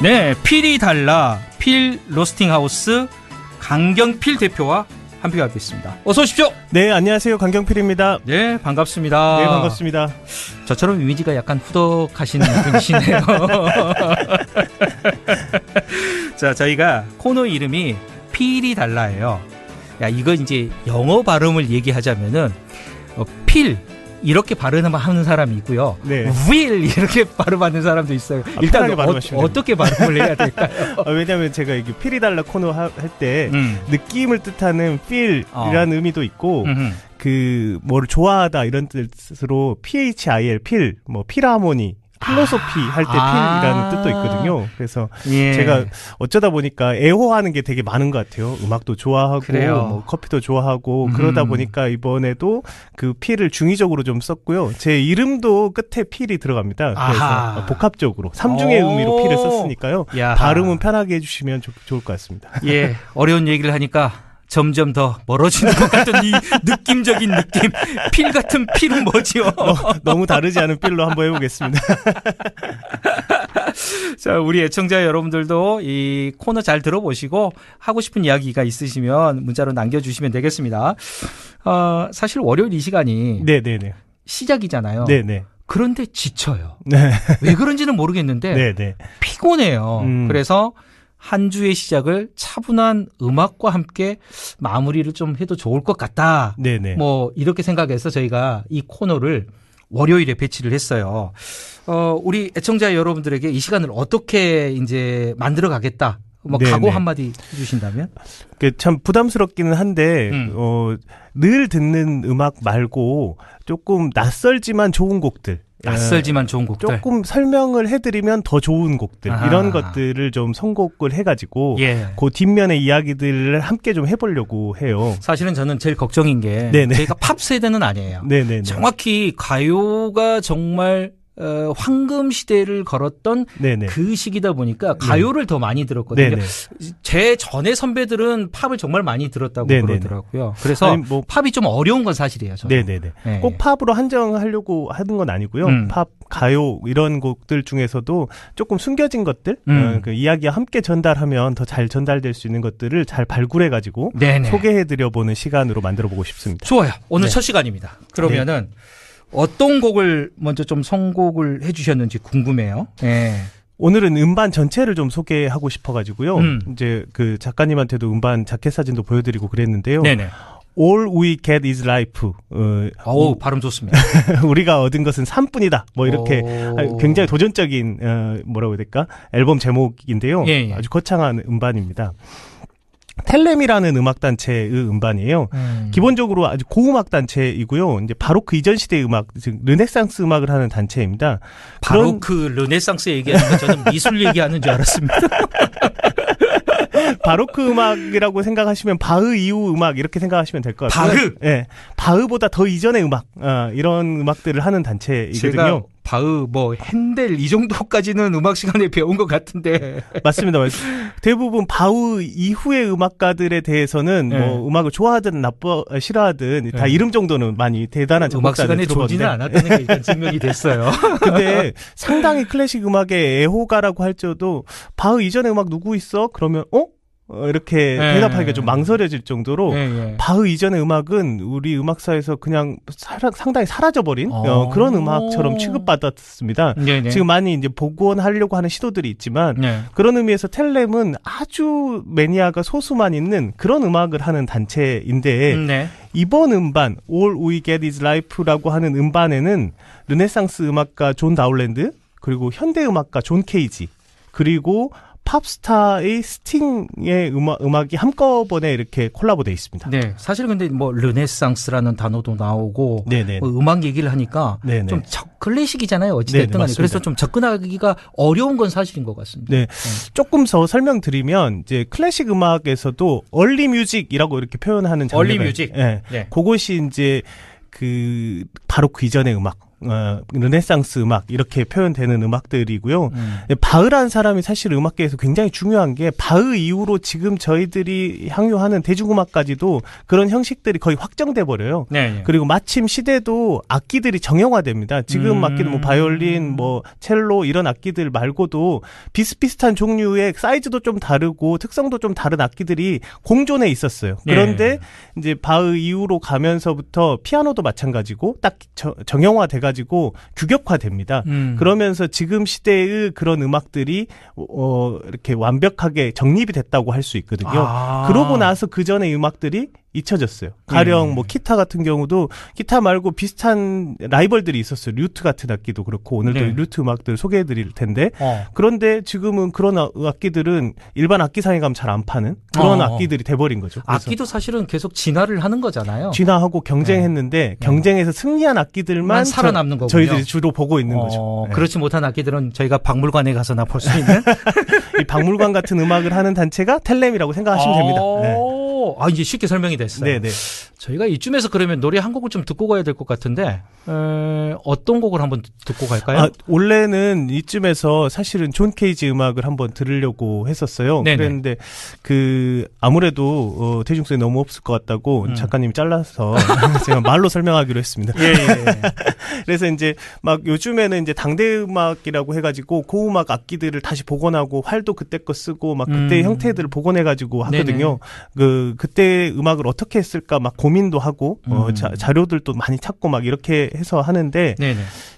네, 필이 달라 필 로스팅하우스 강경필 대표와 함께하고 있습니다. 어서 오십시오. 네, 안녕하세요. 강경필입니다. 네, 반갑습니다. 네, 반갑습니다. 저처럼 이미지가 약간 후덕하시는 분이시네요. 자, 저희가 코너 이름이 필이 달라예요. 야, 이거 이제 영어 발음을 얘기하자면은 필 이렇게 발음하는 사람이 있고요. 네. will 이렇게 발음하는 사람도 있어요. 일단 어떻게 발음을 해야 될까요? 왜냐하면 제가 이게 필이 달라 코너 할 때 느낌을 뜻하는 feel이라는 의미도 있고 그 뭐를 좋아하다 이런 뜻으로 phil 필 뭐 필하모니 필로소피 할 때 필이라는 뜻도 있거든요. 그래서 제가 어쩌다 보니까 애호하는 게 되게 많은 것 같아요. 음악도 좋아하고 뭐 커피도 좋아하고 그러다 보니까 이번에도 그 필을 중의적으로 좀 썼고요. 제 이름도 끝에 필이 들어갑니다. 그래서 복합적으로 삼중의 의미로 필을 썼으니까요. 야하. 발음은 편하게 해주시면 좋을 것 같습니다. 예, 어려운 얘기를 하니까 점점 더 멀어지는 것 같은 이 느낌적인 느낌. 필 같은 필은 뭐지요? 너무 다르지 않은 필로 한번 해보겠습니다. 자, 우리 애청자 여러분들도 이 코너 잘 들어보시고 하고 싶은 이야기가 있으시면 문자로 남겨주시면 되겠습니다. 사실 월요일 이 시간이 네네네. 시작이잖아요. 네네. 그런데 지쳐요. 네. 왜 그런지는 모르겠는데 네네. 피곤해요. 그래서 한 주의 시작을 차분한 음악과 함께 마무리를 좀 해도 좋을 것 같다. 네네. 뭐 이렇게 생각해서 저희가 이 코너를 월요일에 배치를 했어요. 우리 애청자 여러분들에게 이 시간을 어떻게 이제 만들어 가겠다. 뭐 각오 한마디 해주신다면? 참 부담스럽기는 한데 늘 듣는 음악 말고 조금 낯설지만 좋은 곡들. 낯설지만 좋은 곡들. 조금 설명을 해드리면 더 좋은 곡들. 이런 것들을 좀 선곡을 해가지고 그 뒷면의 이야기들을 함께 좀 해보려고 해요. 사실은 저는 제일 걱정인 게 저희가 팝 세대는 아니에요. 네네네. 정확히 가요가 정말 황금 시대를 걸었던 네네. 그 시기다 보니까 가요를 더 많이 들었거든요. 네네. 제 전에 선배들은 팝을 정말 많이 들었다고 네네네. 그러더라고요. 그래서 뭐 팝이 좀 어려운 건 사실이에요. 저는. 네네네. 네. 꼭 팝으로 한정하려고 하는 건 아니고요. 팝, 가요 이런 곡들 중에서도 조금 숨겨진 것들, 그 이야기와 함께 전달하면 더 잘 전달될 수 있는 것들을 잘 발굴해가지고 소개해드려보는 시간으로 만들어보고 싶습니다. 좋아요. 오늘 첫 시간입니다. 그러면은. 어떤 곡을 먼저 좀 선곡을 해주셨는지 궁금해요. 네. 오늘은 음반 전체를 좀 소개하고 싶어가지고요. 이제 그 작가님한테도 음반 자켓 사진도 보여드리고 그랬는데요. 네네. All we get is life. 발음 좋습니다. 우리가 얻은 것은 삶뿐이다. 뭐 이렇게 굉장히 도전적인 뭐라고 해야 될까? 앨범 제목인데요. 아주 거창한 음반입니다. 텔렘이라는 음악단체의 음반이에요. 기본적으로 아주 고음악 단체이고요. 이제 바로크 이전 시대의 음악, 즉 르네상스 음악을 하는 단체입니다. 바로크 르네상스 얘기하는 건 저는 미술 얘기하는 줄 알았습니다. 바로크 음악이라고 생각하시면 바흐 이후 음악 이렇게 생각하시면 될 것 같아요. 바흐? 네, 바흐보다 더 이전의 음악, 이런 음악들을 하는 단체이거든요. 제가 바흐, 뭐 핸델 이 정도까지는 음악 시간에 배운 것 같은데. 맞습니다. 대부분 바흐 이후의 음악가들에 대해서는 뭐 음악을 좋아하든 싫어하든 다 이름 정도는 많이 대단한 음악 시간에 들어오지는 않았다는 게 일단 증명이 됐어요. 근데 상당히 클래식 음악의 애호가라고 할지라도 바흐 이전의 음악 누구 있어? 그러면 이렇게 대답하기가 좀 망설여질 정도로 바흐 이전의 음악은 우리 음악사에서 그냥 상당히 사라져버린 그런 음악처럼 취급받았습니다. 지금 많이 이제 복원하려고 하는 시도들이 있지만 그런 의미에서 텔렘은 아주 매니아가 소수만 있는 그런 음악을 하는 단체인데 이번 음반 All We Get Is Life라고 하는 음반에는 르네상스 음악가 존 다울랜드 그리고 현대 음악가 존 케이지 그리고 팝스타의 스팅의 음악이 한꺼번에 이렇게 콜라보되어 있습니다. 네, 사실 근데 뭐 르네상스라는 단어도 나오고 뭐 음악 얘기를 하니까 좀 클래식이잖아요. 어찌됐든 간에. 그래서 좀 접근하기가 어려운 건 사실인 것 같습니다. 네, 조금 더 설명드리면 이제 클래식 음악에서도 얼리 뮤직이라고 이렇게 표현하는 장르가 얼리 뮤직. 그것이 이제 그 바로 그 이전의 음악. 르네상스 음악 이렇게 표현되는 음악들이고요. 바흐라는 사람이 사실 음악계에서 굉장히 중요한 게 바흐 이후로 지금 저희들이 향유하는 대중음악까지도 그런 형식들이 거의 확정돼 버려요. 네. 그리고 마침 시대도 악기들이 정형화됩니다. 지금 악기는 뭐 바이올린, 뭐 첼로 이런 악기들 말고도 비슷비슷한 종류의 사이즈도 좀 다르고 특성도 좀 다른 악기들이 공존해 있었어요. 그런데 이제 바흐 이후로 가면서부터 피아노도 마찬가지고 딱 정형화 돼가지고 규격화됩니다. 그러면서 지금 시대의 그런 음악들이 이렇게 완벽하게 정립이 됐다고 할 수 있거든요. 그러고 나서 그 전의 음악들이 잊혀졌어요. 가령 뭐 기타 같은 경우도 기타 말고 비슷한 라이벌들이 있었어요. 류트 같은 악기도 그렇고 오늘도 류트 음악들 소개해드릴 텐데 그런데 지금은 그런 악기들은 일반 악기상에 가면 잘 안 파는 그런 악기들이 돼버린 거죠. 악기도 사실은 계속 진화를 하는 거잖아요. 진화하고 경쟁했는데 경쟁에서 승리한 악기들만 살아남는 거군요. 저희들이 주로 보고 있는 거죠. 그렇지 못한 악기들은 저희가 박물관에 가서나 볼 수 있는 이 박물관 같은 음악을 하는 단체가 텔렘이라고 생각하시면 됩니다. 이제 쉽게 설명이 됐어요. 네네. 저희가 이쯤에서 그러면 노래 한 곡을 좀 듣고 가야 될 것 같은데 어떤 곡을 한번 듣고 갈까요? 원래는 이쯤에서 사실은 존 케이지 음악을 한번 들으려고 했었어요. 네네. 그랬는데 아무래도 대중성이 너무 없을 것 같다고 작가님이 잘라서 제가 말로 설명하기로 했습니다. 예. 그래서 이제 막 요즘에는 이제 당대 음악이라고 해가지고 고음악 악기들을 다시 복원하고 활도 그때 거 쓰고 막 그때의 형태들을 복원해가지고 하거든요. 그때 음악을 어떻게 했을까 막 고민도 하고 자료들도 많이 찾고 막 이렇게 해서 하는데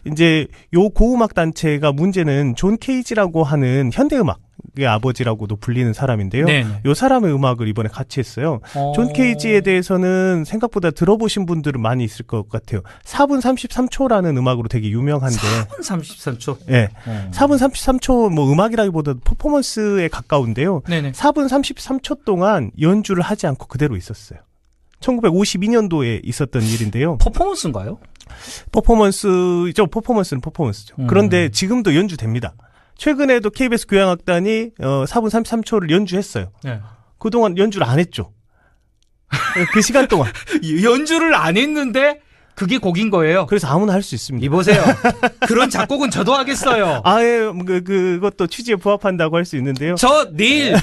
이제 요 고음악 단체가 문제는 존 케이지라고 하는 현대음악의 아버지라고도 불리는 사람인데요. 요 사람의 음악을 이번에 같이 했어요. 존 케이지에 대해서는 생각보다 들어보신 분들은 많이 있을 것 같아요. 4분 33초라는 음악으로 되게 유명한데 4분 33초? 네. 4분 33초 뭐 음악이라기보다 퍼포먼스에 가까운데요. 4분 33초 동안 연주를 하지 않고 그대로 있었어요. 1952년도에 있었던 일인데요. 퍼포먼스인가요? 퍼포먼스죠. 퍼포먼스는 퍼포먼스죠. 그런데 지금도 연주됩니다. 최근에도 KBS 교향악단이 4분 33초를 연주했어요. 그동안 연주를 안 했죠. 그 시간 동안. 연주를 안 했는데 그게 곡인 거예요. 그래서 아무나 할 수 있습니다. 이보세요. 그런 작곡은 저도 하겠어요. 그것도 취지에 부합한다고 할 수 있는데요. 저 내일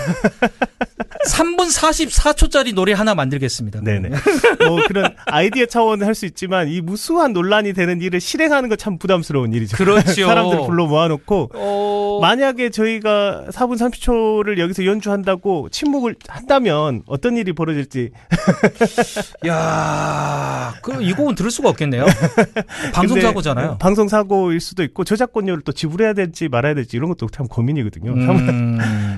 3분 44초짜리 노래 하나 만들겠습니다. 네네. 뭐 그런 아이디어 차원은 할 수 있지만 이 무수한 논란이 되는 일을 실행하는 건 참 부담스러운 일이죠. 그렇죠. 사람들을 불러 모아놓고 만약에 저희가 4분 30초를 여기서 연주한다고 침묵을 한다면 어떤 일이 벌어질지. 야, 이 곡은 들을 수가 없겠네요. 방송사고잖아요. 방송사고일 수도 있고 저작권료를 또 지불해야 될지 말아야 될지 이런 것도 참 고민이거든요.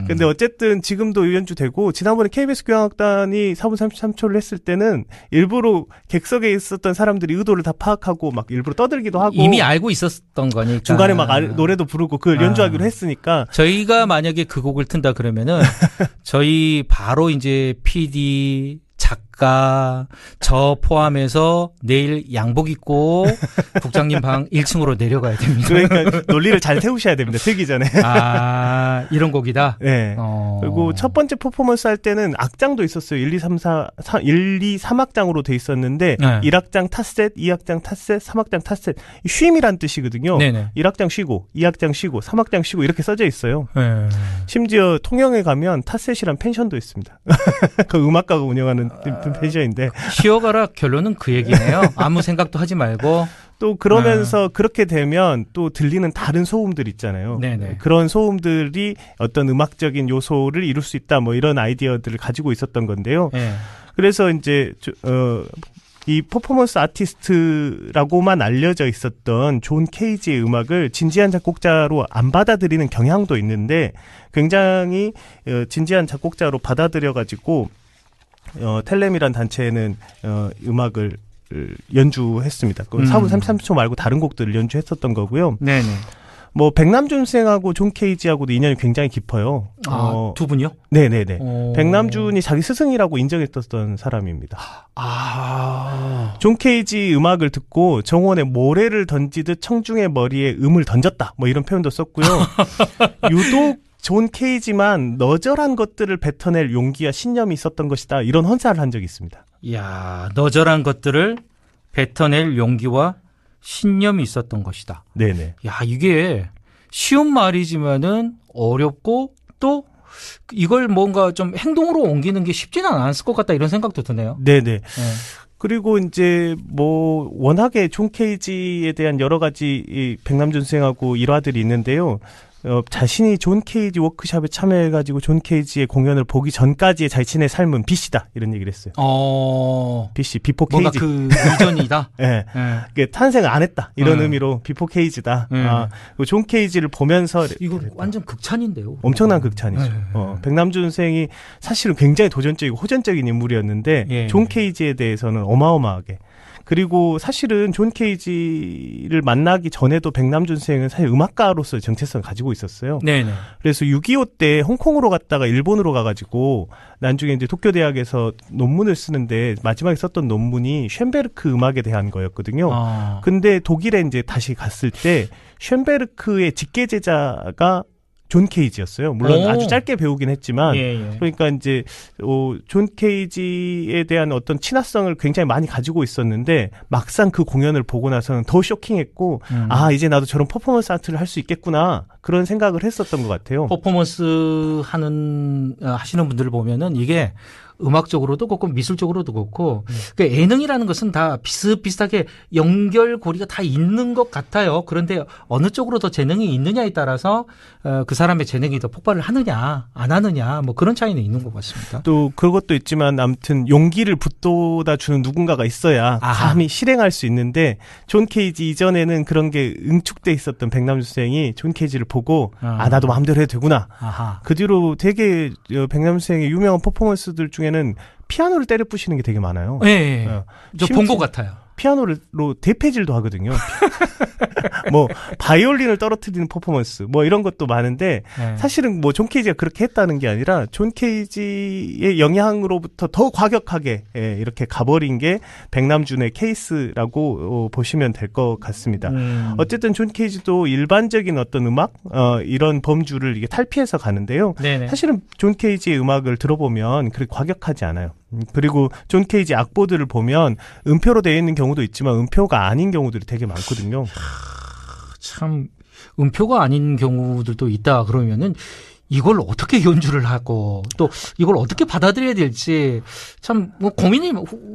근데 어쨌든 지금도 연주되고 지난번에 KBS 교향악단이 4분 33초를 했을 때는 일부러 객석에 있었던 사람들이 의도를 다 파악하고 막 일부러 떠들기도 하고 이미 알고 있었던 거니까 중간에 막 노래도 부르고 그걸 연주하기로 했으니까 저희가 만약에 그 곡을 튼다 그러면은 저희 바로 이제 PD 작가 저 포함해서 내일 양복 입고 국장님 방 1층으로 내려가야 됩니다. 그러니까 논리를 잘 세우셔야 됩니다. 틀기 전에. 이런 곡이다? 네. 그리고 첫 번째 퍼포먼스 할 때는 악장도 있었어요. 1, 2, 3악장으로 돼 있었는데 1악장 탓셋, 2악장 탓셋, 3악장 탓셋. 쉼이란 뜻이거든요. 네네. 1악장 쉬고 2악장 쉬고 3악장 쉬고 이렇게 써져 있어요. 심지어 통영에 가면 탓셋이란 펜션도 있습니다. 그 음악가가 운영하는 펜션인데 쉬어가라 결론은 그 얘기네요. 아무 생각도 하지 말고 또 그러면서 그렇게 되면 또 들리는 다른 소음들 있잖아요. 네네. 그런 소음들이 어떤 음악적인 요소를 이룰 수 있다 뭐 이런 아이디어들을 가지고 있었던 건데요. 그래서 이제 이 퍼포먼스 아티스트라고만 알려져 있었던 존 케이지의 음악을 진지한 작곡자로 안 받아들이는 경향도 있는데 굉장히 진지한 작곡자로 받아들여가지고 텔렘이란 단체는 음악을 연주했습니다. 4분 33초 말고 다른 곡들을 연주했었던 거고요. 네네. 뭐 백남준 생하고 존 케이지하고도 인연이 굉장히 깊어요. 두 분이요? 네네네. 백남준이 자기 스승이라고 인정했었던 사람입니다. 존 케이지 음악을 듣고 정원에 모래를 던지듯 청중의 머리에 음을 던졌다. 뭐 이런 표현도 썼고요. 유독 존 케이지만 너절한 것들을 뱉어낼 용기와 신념이 있었던 것이다. 이런 헌사를 한 적이 있습니다. 이야, 너절한 것들을 뱉어낼 용기와 신념이 있었던 것이다. 네네. 야, 이게 쉬운 말이지만은 어렵고 또 이걸 뭔가 좀 행동으로 옮기는 게 쉽지는 않았을 것 같다 이런 생각도 드네요. 네네. 그리고 이제 뭐 워낙에 존 케이지에 대한 여러 가지 이 백남준 선생하고 일화들이 있는데요. 자신이 존 케이지 워크숍에 참여해가지고 존 케이지의 공연을 보기 전까지의 자신의 삶은 빛이다 이런 얘기를 했어요. 빛이 비포 케이지. 뭔가 그 이전이다. 네. 네. 탄생을 안 했다 이런 의미로 비포 케이지다. 존 케이지를 보면서 이거 완전 극찬인데요. 엄청난 극찬이죠. 백남준 선생이 사실은 굉장히 도전적이고 호전적인 인물이었는데 존 케이지에 대해서는 어마어마하게. 그리고 사실은 존 케이지를 만나기 전에도 백남준 선생은 사실 음악가로서의 정체성을 가지고 있었어요. 네네. 그래서 6.25 때 홍콩으로 갔다가 일본으로 가가지고 나중에 이제 도쿄대학에서 논문을 쓰는데 마지막에 썼던 논문이 쉔베르크 음악에 대한 거였거든요. 근데 독일에 이제 다시 갔을 때 쉔베르크의 직계제자가 존 케이지였어요. 물론 아주 짧게 배우긴 했지만 그러니까 이제 존 케이지에 대한 어떤 친화성을 굉장히 많이 가지고 있었는데 막상 그 공연을 보고 나서는 더 쇼킹했고 이제 나도 저런 퍼포먼스 아트를 할 수 있겠구나 그런 생각을 했었던 것 같아요. 퍼포먼스 하시는 분들을 보면은 이게 음악적으로도 그렇고 미술적으로도 그렇고 그러니까 예능이라는 것은 다 비슷비슷하게 연결고리가 다 있는 것 같아요. 그런데 어느 쪽으로 더 재능이 있느냐에 따라서 그 사람의 재능이 더 폭발을 하느냐 안 하느냐 뭐 그런 차이는 있는 것 같습니다. 또 그것도 있지만 아무튼 용기를 붙돋아 주는 누군가가 있어야 감히 실행할 수 있는데 존 케이지 이전에는 그런 게 응축돼 있었던 백남준 선생이 존 케이지를 보고 나도 마음대로 해도 되구나. 그 뒤로 되게 백남준 선생의 유명한 퍼포먼스들 중에는 피아노를 때려 부시는 게 되게 많아요. 네, 저 본 것 같아요. 피아노로 대패질도 하거든요. 뭐 바이올린을 떨어뜨리는 퍼포먼스 뭐 이런 것도 많은데 사실은 뭐 존 케이지가 그렇게 했다는 게 아니라 존 케이지의 영향으로부터 더 과격하게 이렇게 가버린 게 백남준의 케이스라고 보시면 될 것 같습니다. 어쨌든 존 케이지도 일반적인 어떤 음악 이런 범주를 이게 탈피해서 가는데요. 네네. 사실은 존 케이지의 음악을 들어보면 그렇게 과격하지 않아요. 그리고 존 케이지 악보들을 보면 음표로 되어 있는 경우도 있지만 음표가 아닌 경우들이 되게 많거든요. 참 음표가 아닌 경우들도 있다 그러면은 이걸 어떻게 연주를 하고 또 이걸 어떻게 받아들여야 될지 참 뭐 고민이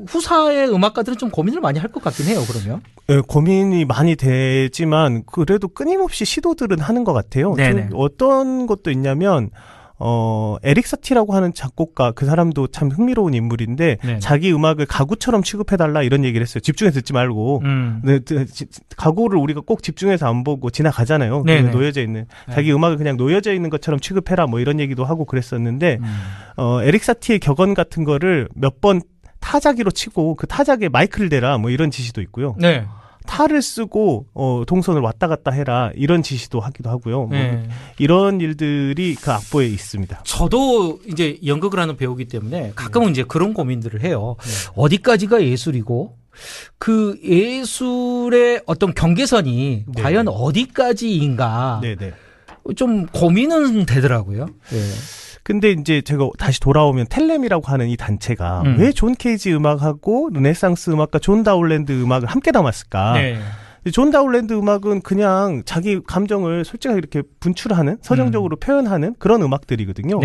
후사의 음악가들은 좀 고민을 많이 할 것 같긴 해요. 그러면 고민이 많이 되지만 그래도 끊임없이 시도들은 하는 것 같아요. 어떤 것도 있냐면 에릭 사티라고 하는 작곡가, 그 사람도 참 흥미로운 인물인데, 자기 음악을 가구처럼 취급해달라 이런 얘기를 했어요. 집중해서 듣지 말고. 가구를 우리가 꼭 집중해서 안 보고 지나가잖아요. 놓여져 있는. 자기 음악을 그냥 놓여져 있는 것처럼 취급해라 뭐 이런 얘기도 하고 그랬었는데, 에릭 사티의 격언 같은 거를 몇 번 타자기로 치고 그 타자기에 마이크를 대라 뭐 이런 지시도 있고요. 탈을 쓰고 동선을 왔다 갔다 해라 이런 지시도 하기도 하고요. 뭐 이런 일들이 그 악보에 있습니다. 저도 이제 연극을 하는 배우기 때문에 가끔은 이제 그런 고민들을 해요. 어디까지가 예술이고 그 예술의 어떤 경계선이 과연 어디까지인가 좀 고민은 되더라고요. 근데 이제 제가 다시 돌아오면 텔렘이라고 하는 이 단체가 왜 존 케이지 음악하고 르네상스 음악과 존 다울랜드 음악을 함께 담았을까? 존 다울랜드 음악은 그냥 자기 감정을 솔직하게 이렇게 분출하는, 서정적으로 표현하는 그런 음악들이거든요.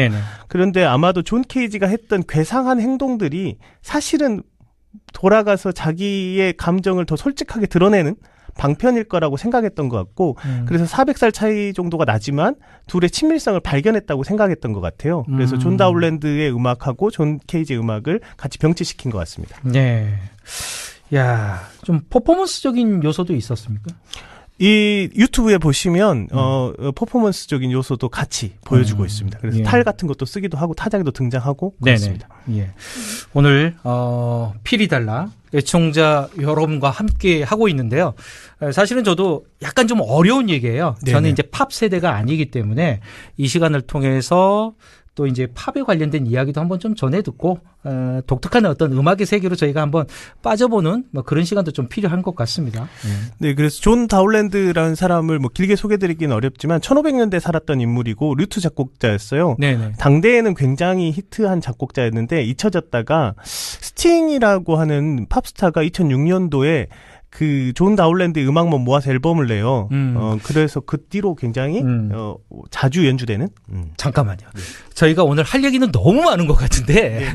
그런데 아마도 존 케이지가 했던 괴상한 행동들이 사실은 돌아가서 자기의 감정을 더 솔직하게 드러내는 방편일 거라고 생각했던 것 같고 그래서 400살 차이 정도가 나지만 둘의 친밀성을 발견했다고 생각했던 것 같아요. 그래서 존 다울랜드의 음악하고 존 케이지의 음악을 같이 병치시킨 것 같습니다. 야, 좀 퍼포먼스적인 요소도 있었습니까? 이 유튜브에 보시면 퍼포먼스적인 요소도 같이 보여주고 있습니다. 그래서 탈 같은 것도 쓰기도 하고 타자기도 등장하고 그렇습니다. 오늘 필이 달라 애청자 여러분과 함께 하고 있는데요. 사실은 저도 약간 좀 어려운 얘기예요. 저는 이제 팝 세대가 아니기 때문에 이 시간을 통해서 또 이제 팝에 관련된 이야기도 한번 좀 전해 듣고 독특한 어떤 음악의 세계로 저희가 한번 빠져보는 뭐 그런 시간도 좀 필요한 것 같습니다. 그래서 존 다울랜드라는 사람을 뭐 길게 소개드리기는 어렵지만 1500년대 살았던 인물이고 루트 작곡자였어요. 당대에는 굉장히 히트한 작곡자였는데 잊혀졌다가 스팅이라고 하는 팝스타가 2006년도에 그 존 다울랜드의 음악만 모아서 앨범을 내요. 그래서 그 뒤로 굉장히 자주 연주되는. 잠깐만요. 저희가 오늘 할 얘기는 너무 많은 것 같은데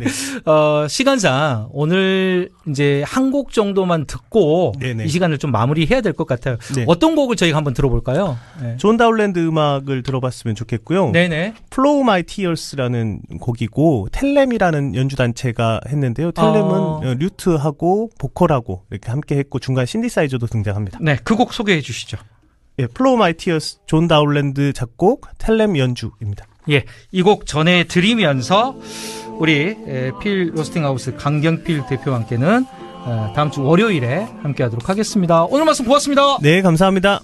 시간상 오늘 이제 한 곡 정도만 듣고 네네. 이 시간을 좀 마무리해야 될 것 같아요. 네. 어떤 곡을 저희가 한번 들어볼까요? 네. 존 다울랜드 음악을 들어봤으면 좋겠고요. 네네. Flow My Tears라는 곡이고 텔렘이라는 연주단체가 했는데요. 텔렘은 류트하고 보컬하고 이렇게 함께 했고 중간 신디사이저도 등장합니다. 네, 그 곡 소개해 주시죠. 예, Flow My Tears, 존 다울랜드 작곡, 텔렘 연주입니다. 예, 이 곡 전해드리면서 우리 필 로스팅하우스 강경필 대표와 함께는 다음 주 월요일에 함께하도록 하겠습니다. 오늘 말씀 고맙습니다. 네, 감사합니다.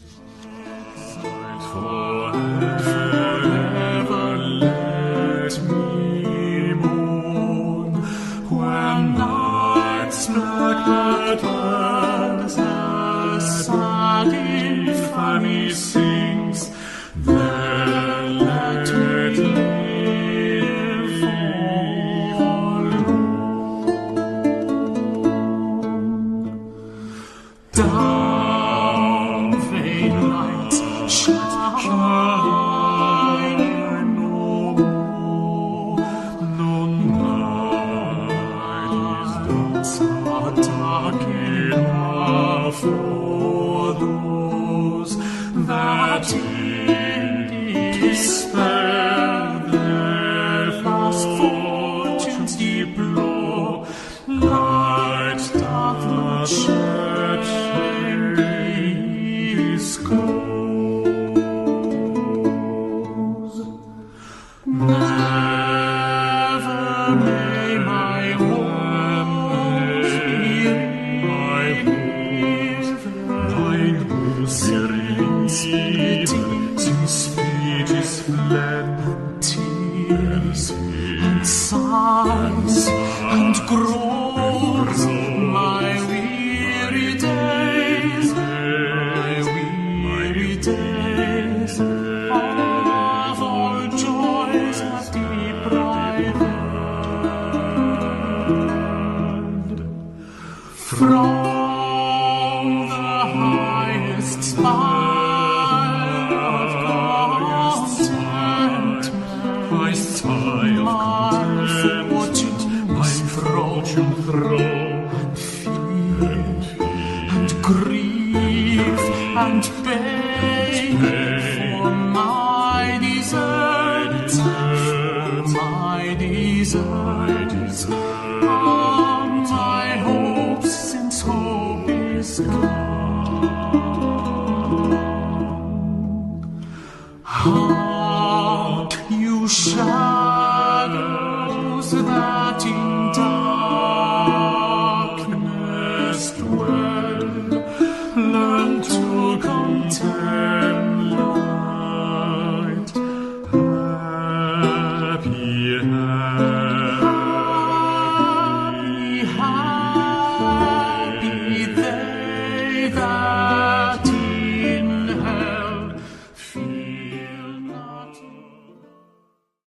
Happy